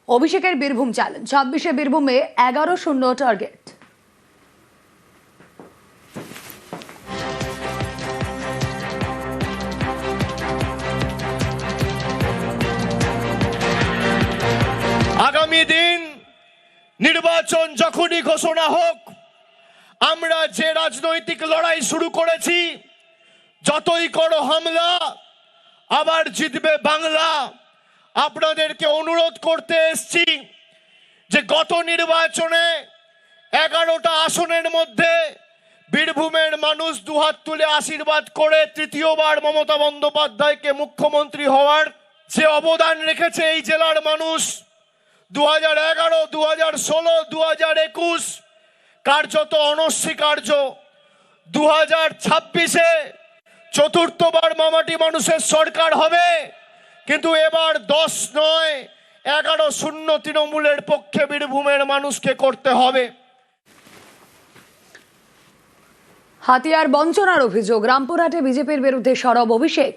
অভিষেকের বীরভূম চ্যালেঞ্জ, 26-এ বীরভূমে 11-0 টার্গেট। আগামী দিন নির্বাচন যখনই ঘোষণা হোক, আমরা যে রাজনৈতিক লড়াই শুরু করেছি, যতই করো হামলা আবার জিতবে বাংলা, আপনাদেরকে অনুরোধ করতে এসেছি যে গত নির্বাচনে 11টা আসনের মধ্যে বীরভূমের মানুষ দুহাত তুলে আশীর্বাদ করে তৃতীয়বার মমতা বন্দ্যোপাধ্যায়কে মুখ্যমন্ত্রী হওয়ার যে অবদান রেখেছে এই জেলার মানুষ, 2011, 2016, 2021 কার্যত অনস্বীকার্য। 2026-এ চতুর্থবার মামাটি মানুষের সরকার হবে, কিন্তু এবার 10 নয় 11-0 তৃণমূলের পক্ষে বীরভূমের মানুষকে করতে হবে। হাতিয়ার বঞ্চনার অভিযোগ, রামপুরহাটে বিজেপির বিরুদ্ধে সরব অভিষেক।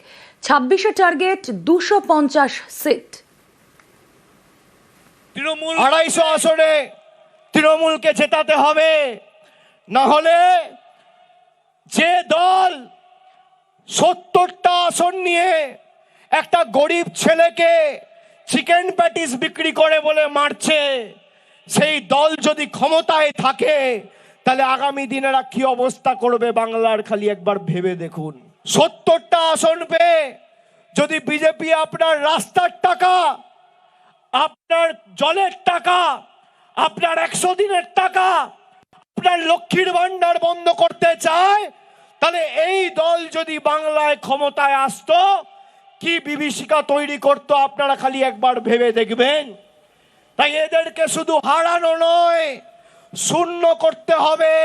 26-এ টার্গেট 250 সিট। তৃণমূল 250 আসনে তৃণমূলকে জেতাতে হবে, না হলে যে দল 70টা আসন নিয়ে একটা গরিব ছেলেকে চিকেন প্যাটিস বিক্রি করে বলে মারছে, সেই দল যদি ক্ষমতায় থাকে তাহলে আগামী দিনেরা কি অবস্থা করবে বাংলার খালি একবার ভেবে দেখুন। 70টা আসন পেয়ে যদি বিজেপি আপনার রাস্তার টাকা, আপনার জলের টাকা, আপনার 100 দিনের টাকা, আপনার লক্ষ্মীর ভান্ডার বন্ধ করতে চায়, তাহলে এই দল যদি বাংলায় ক্ষমতায় আসতো কি বিভীষিকা তৈরি করতো আপনারা খালি একবার ভেবে দেখবেন। তাই এদেরকে শুধু হারানো নয়, শূন্য করতে হবে।